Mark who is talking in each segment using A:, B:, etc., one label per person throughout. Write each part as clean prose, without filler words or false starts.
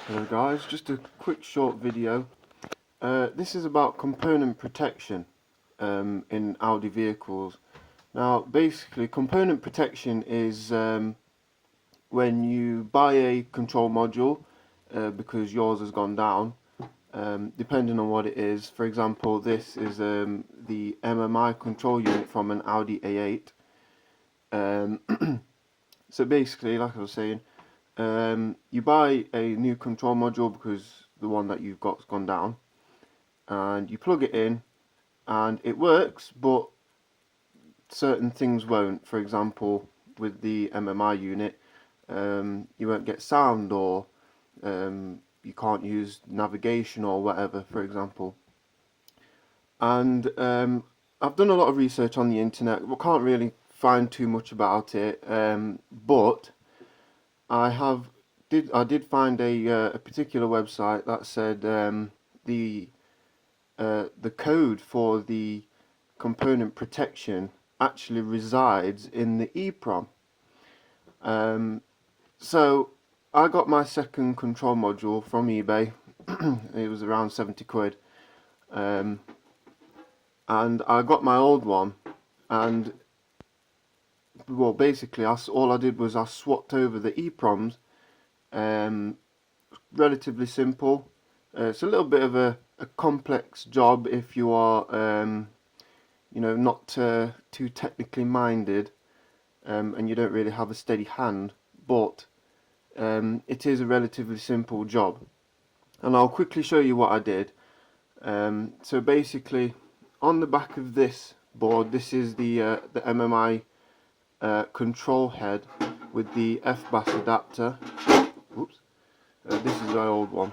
A: Hello guys, just a quick short video. This is about component protection in Audi vehicles. Now basically component protection is when you buy a control module because yours has gone down, depending on what it is. For example, this is the MMI control unit from an Audi A8. So basically, like I was saying, you buy a new control module because the one that you've got's gone down, and you plug it in and it works, but certain things won't. For example, with the MMI unit, you won't get sound, or you can't use navigation or whatever, for example. And I've done a lot of research on the internet. We can't really find too much about it, but I did find a particular website that said the code for the component protection actually resides in the EEPROM. So I got my second control module from eBay. It was around 70 quid, and I got my old one, and well, basically all I did was I swapped over the EEPROMs. Relatively simple. It's a little bit of a complex job if you are you know, not too technically minded, and you don't really have a steady hand, but it is a relatively simple job, and I'll quickly show you what I did. So basically, on the back of this board, this is the MMI control head with the F-bus adapter. Oops, this is my old one.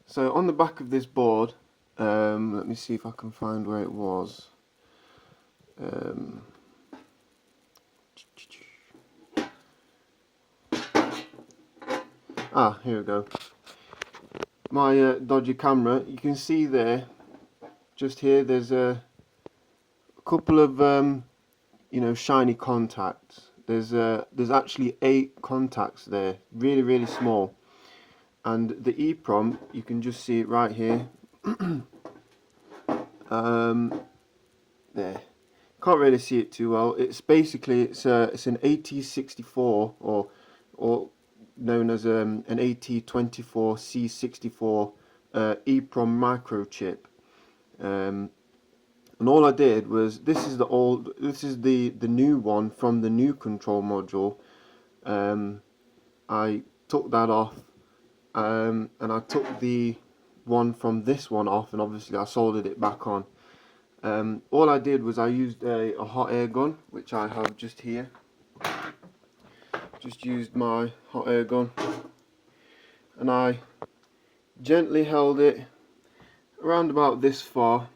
A: So on the back of this board, let me see if I can find where it was. Here we go. My dodgy camera. You can see there, just here, there's a couple of you know, shiny contacts. There's actually 8 contacts there, really small. And the EEPROM, you can just see it right here. There, can't really see it too well. It's basically it's an AT64, or known as an AT24C64 EEPROM microchip. And all I did was, this is the new one from the new control module. I took that off, and I took the one from this one off, and obviously I soldered it back on. All I did was I used a hot air gun, which I have just here. Just used my hot air gun, and I gently held it around about this far,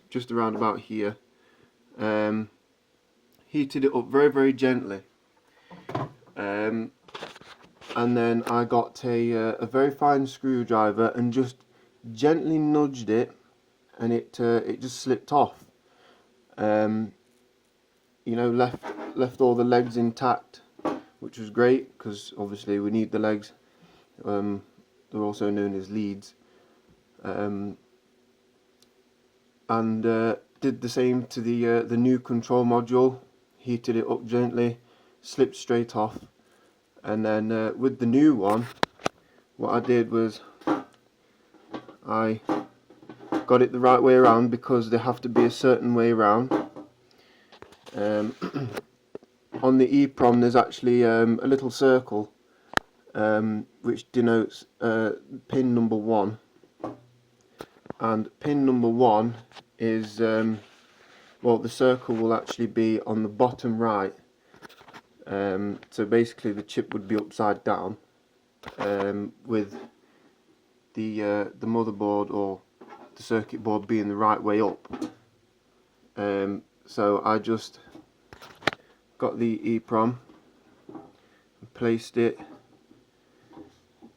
A: just around about here. Heated it up very gently, and then I got a very fine screwdriver and just gently nudged it, and it just slipped off. You know, left all the legs intact, which was great, because obviously we need the legs. They're also known as leads. And did the same to the new control module. Heated it up gently, slipped straight off. And then with the new one, what I did was I got it the right way around, because they have to be a certain way around. On the EEPROM there's actually a little circle which denotes pin number 1, and pin number 1 is well, the circle will actually be on the bottom right. So basically the chip would be upside down, with the motherboard or the circuit board being the right way up. So I just got the EEPROM and placed it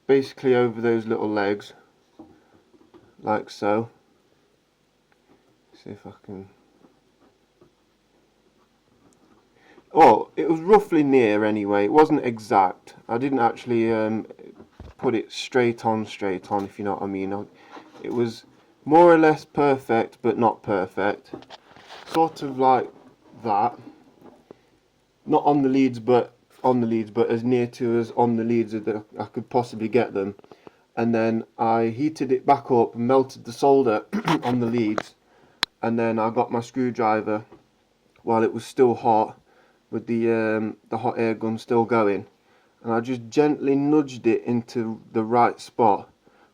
A: basically over those little legs, like so. See if I can. Oh, it was roughly near anyway. It wasn't exact. I didn't actually put it straight on, if you know what I mean. It was more or less perfect, but not perfect. Sort of like that. Not on the leads, but as near to as on the leads as I could possibly get them. And then I heated it back up and melted the solder on the leads. And then I got my screwdriver while it was still hot, with the hot air gun still going, and I just gently nudged it into the right spot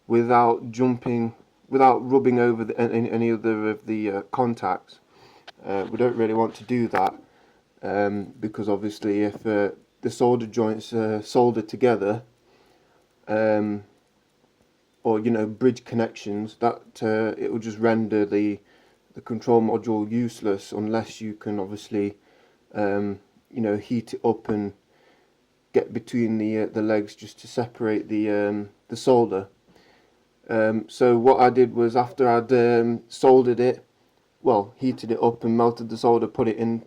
A: without rubbing over any other of the contacts. We don't really want to do that because obviously if the solder joints are soldered together, or bridge connections, that it will just render the control module useless unless you can obviously heat it up and get between the legs just to separate the solder. So what I did was, after I'd soldered it, heated it up and melted the solder, put it in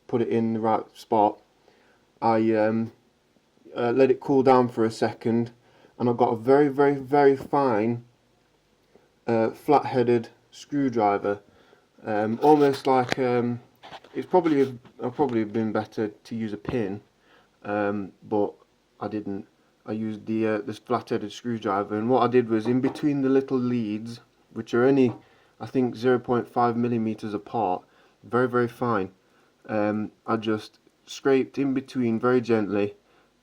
A: the right spot, I let it cool down for a second, and I got a very, very, very fine flat-headed screwdriver, almost like I'd probably have been better to use a pin, but I didn't. I used this flat-headed screwdriver, and what I did was, in between the little leads, which are only I think 0.5 millimeters apart, very, very fine, I just scraped in between very gently,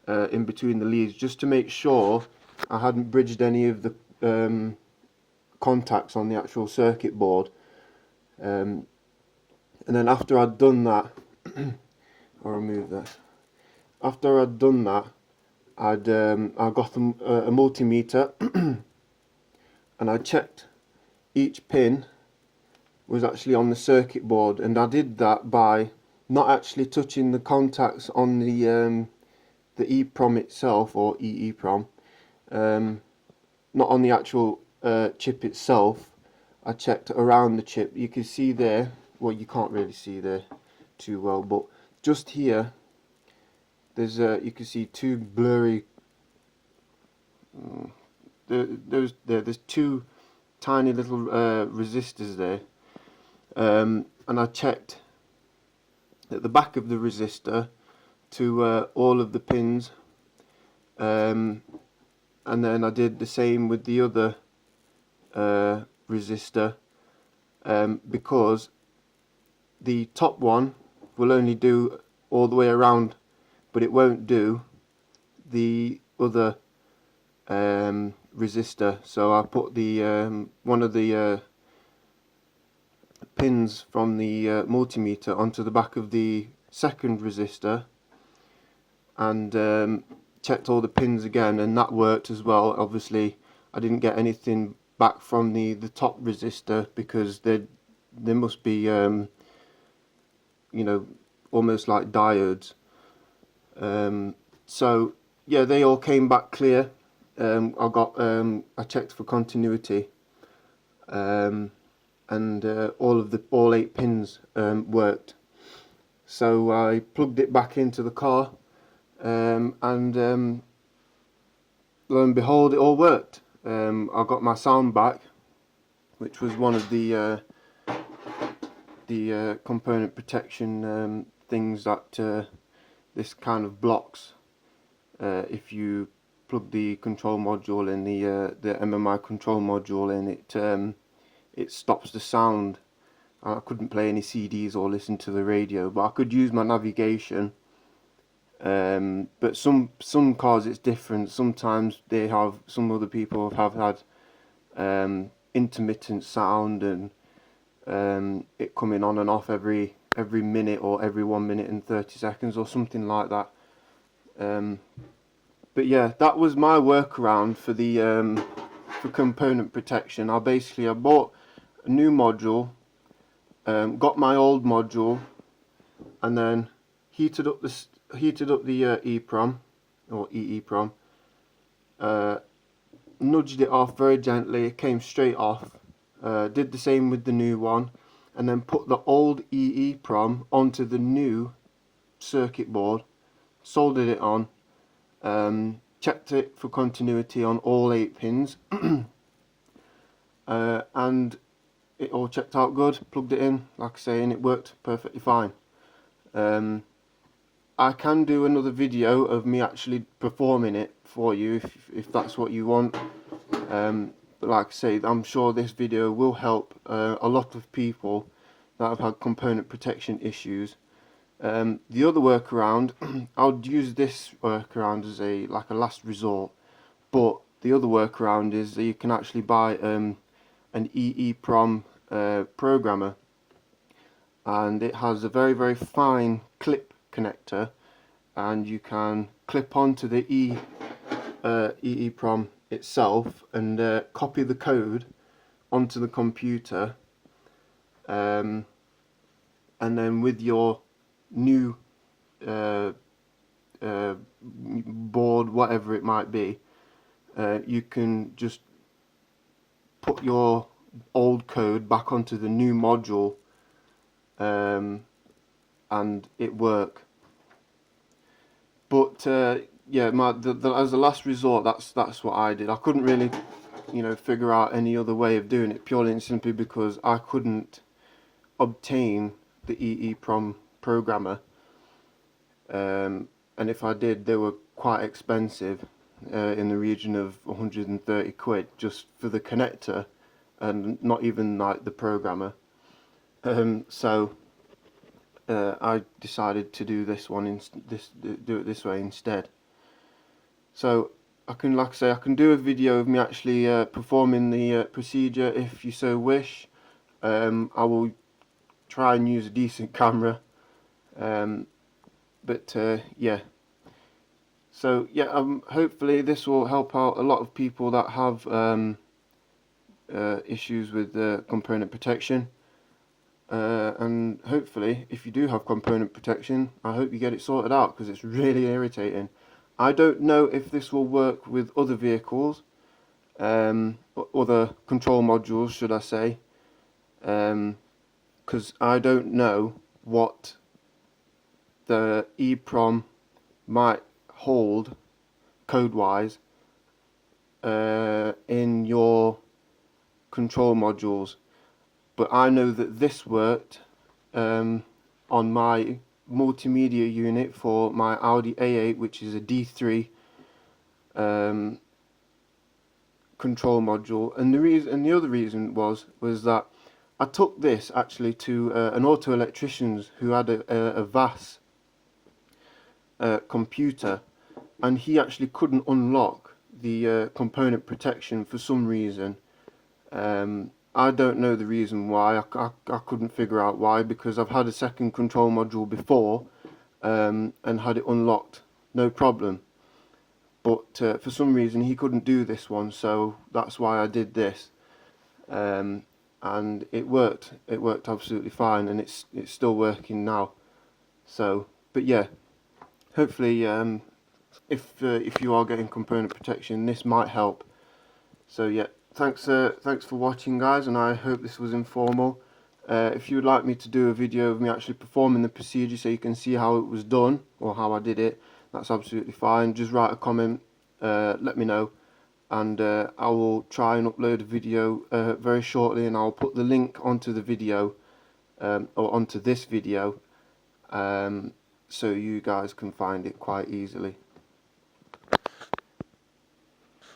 A: in between the leads, just to make sure I hadn't bridged any of the contacts on the actual circuit board. And then after I'd done that, I'll remove that. After I'd done that, I got a multimeter and I checked each pin was actually on the circuit board, and I did that by not actually touching the contacts on the EEPROM itself, or EEPROM, not on the actual chip itself. I checked around the chip. You can see there, well, you can't really see there too well, but just here there's you can see two blurry there's two tiny little resistors there, and I checked at the back of the resistor to all of the pins, and then I did the same with the other resistor, because the top one will only do all the way around, but it won't do the other resistor. So I put the one of the pins from the multimeter onto the back of the second resistor, and checked all the pins again, and that worked as well. Obviously I didn't get anything back from the top resistor, because they must be almost like diodes. So yeah, they all came back clear. I checked for continuity, and all 8 pins worked. So I plugged it back into the car, and lo and behold, it all worked. I got my sound back, which was one of the component protection things that this kind of blocks if you plug the control module in, the MMI control module in, it stops the sound. I couldn't play any CDs or listen to the radio, but I could use my navigation. But some cars it's different. Sometimes some other people have had intermittent sound, and it coming on and off every minute, or every 1 minute and 30 seconds or something like that. But yeah, that was my workaround for the for component protection. I bought a new module, got my old module, and then heated up the EEPROM, or EEPROM, nudged it off very gently. It came straight off. Did the same with the new one, and then put the old EEPROM onto the new circuit board, soldered it on, checked it for continuity on all 8 pins, and it all checked out good. Plugged it in, like I say, and it worked perfectly fine. I can do another video of me actually performing it for you if that's what you want. But like I say, I'm sure this video will help a lot of people that have had component protection issues. The other workaround, I would use this workaround as like a last resort, but the other workaround is that you can actually buy an EEPROM programmer, and it has a very fine clip connector, and you can clip onto the EEPROM itself and copy the code onto the computer, and then with your new board, whatever it might be, you can just put your old code back onto the new module, and it work. But yeah, as a last resort, that's what I did. I couldn't really, figure out any other way of doing it, purely and simply because I couldn't obtain the EEPROM programmer, and if I did, they were quite expensive, in the region of 130 quid just for the connector, and not even like the programmer. So I decided to do this one do it this way instead. So I can, like I say, I can do a video of me actually performing the procedure if you so wish. I will try and use a decent camera, but yeah. So yeah, hopefully this will help out a lot of people that have issues with component protection. And hopefully, if you do have component protection, I hope you get it sorted out, because it's really irritating. I don't know if this will work with other vehicles, other control modules, should I say, because I don't know what the EEPROM might hold code-wise in your control modules. But I know that this worked on my multimedia unit for my Audi A8, which is a D3 control module. And the other reason was that I took this actually to an auto electrician who had a VAS computer, and he actually couldn't unlock the component protection for some reason. I don't know the reason why. I couldn't figure out why, because I've had a second control module before and had it unlocked no problem, but for some reason he couldn't do this one, so that's why I did this, and it worked absolutely fine, and it's still working now. So, but yeah, hopefully if you are getting component protection, this might help. So yeah, thanks for watching, guys, and I hope this was informal. If you would like me to do a video of me actually performing the procedure so you can see how it was done, or how I did it, that's absolutely fine. Just write a comment, let me know, and I will try and upload a video very shortly, and I'll put the link onto the video, or onto this video, so you guys can find it quite easily.